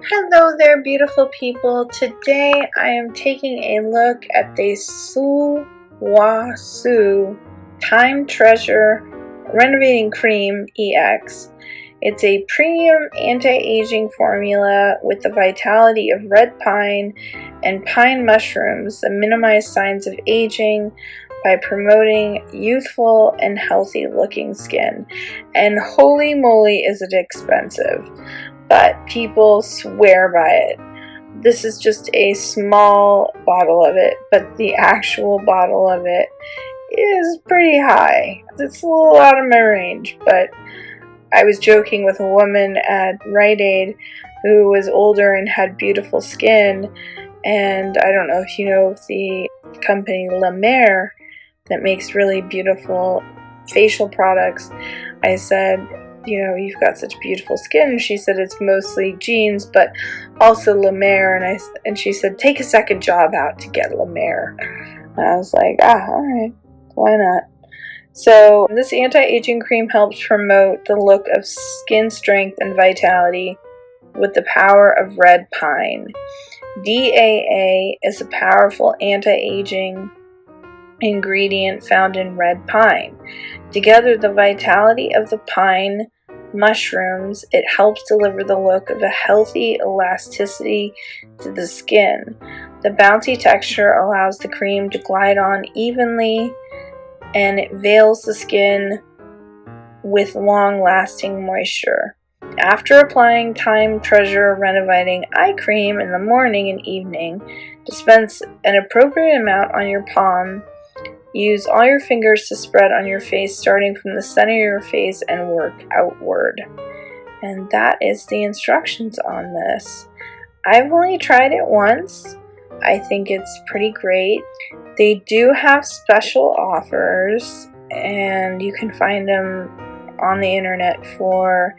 Hello there, beautiful people. Today I am taking a look at the Sulwhasoo Timetreasure Renovating Cream EX. It's a premium anti-aging formula with the vitality of red pine and pine mushrooms that minimize signs of aging by promoting youthful and healthy looking skin. And holy moly, is it expensive! But people swear by it. This is just a small bottle of it, but the actual bottle of it is pretty high. It's a little out of my range, but I was joking with a woman at Rite Aid who was older and had beautiful skin, and I don't know if you know of the company La Mer that makes really beautiful facial products. I said, you know, you've got such beautiful skin. And she said it's mostly genes, but also La Mer. And she said, take a second job out to get La Mer. And I was like, alright, why not? So this anti-aging cream helps promote the look of skin strength and vitality with the power of red pine. DAA is a powerful anti-aging ingredient found in red pine. Together, the vitality of the pine mushrooms, it helps deliver the look of a healthy elasticity to the skin. The bouncy texture allows the cream to glide on evenly, and it veils the skin with long-lasting moisture. After applying Timetreasure Renovating Eye Cream in the morning and evening, dispense an appropriate amount on your palm. Use all your fingers to spread on your face, starting from the center of your face and work outward. And that is the instructions on this. I've only tried it once. I think it's pretty great. They do have special offers, and you can find them on the internet for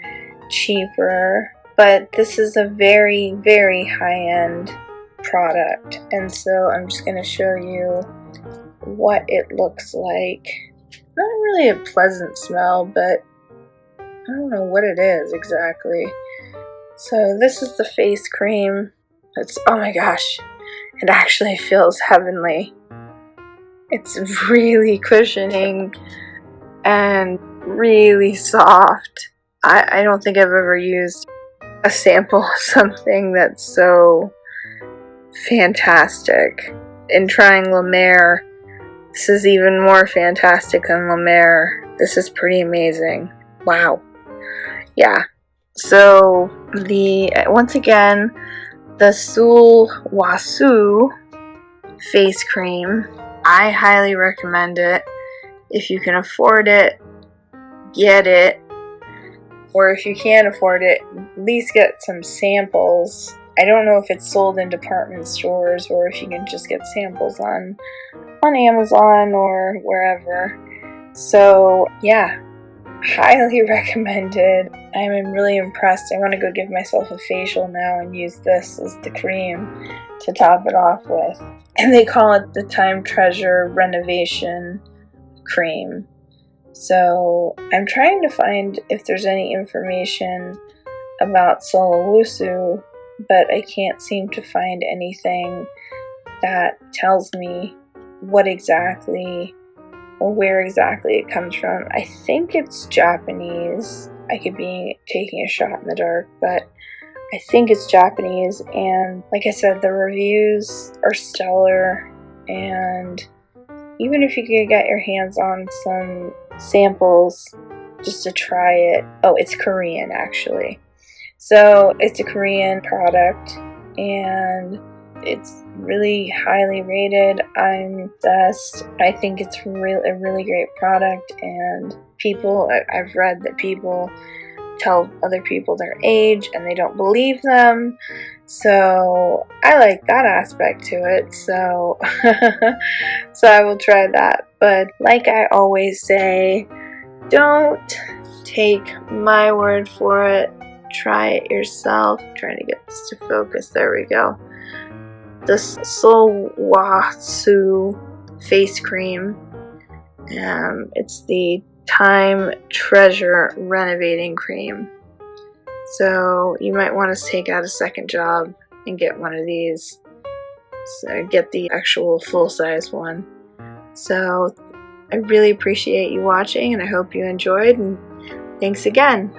cheaper. But this is a very, very high-end product, and so I'm just going to show you what it looks like. Not really a pleasant smell, but I don't know what it is exactly. So this is the face cream. It's, oh my gosh, it actually feels heavenly. It's really cushioning and really soft. I don't think I've ever used a sample of something that's so fantastic. In trying La Mer, this is even more fantastic than La Mer. This is pretty amazing. Wow. Yeah. So once again, the Sulwhasoo face cream, I highly recommend it. If you can afford it, get it. Or if you can't afford it, at least get some samples. I don't know if it's sold in department stores or if you can just get samples on Amazon or wherever. So yeah, highly recommended. I'm really impressed. I want to go give myself a facial now and use this as the cream to top it off with. And they call it the Timetreasure Renovation Cream. So I'm trying to find if there's any information about Sulwhasoo, but I can't seem to find anything that tells me what exactly or where exactly it comes from. I think it's Japanese. I could be taking a shot in the dark, but I think it's Japanese, and like I said, the reviews are stellar, and even if you could get your hands on some samples just to try it. Oh, it's Korean actually. So it's a Korean product, and it's really highly rated. I'm obsessed. I think it's a really great product, and I've read that people tell other people their age and they don't believe them. So I like that aspect to it. So so I will try that. But like I always say, don't take my word for it. Try it yourself. I'm trying to get this to focus. There we go. The Sulwhasoo face cream. It's the Timetreasure Renovating Cream. So you might want to take out a second job and get one of these. So get the actual full-size one. So I really appreciate you watching, and I hope you enjoyed, and thanks again.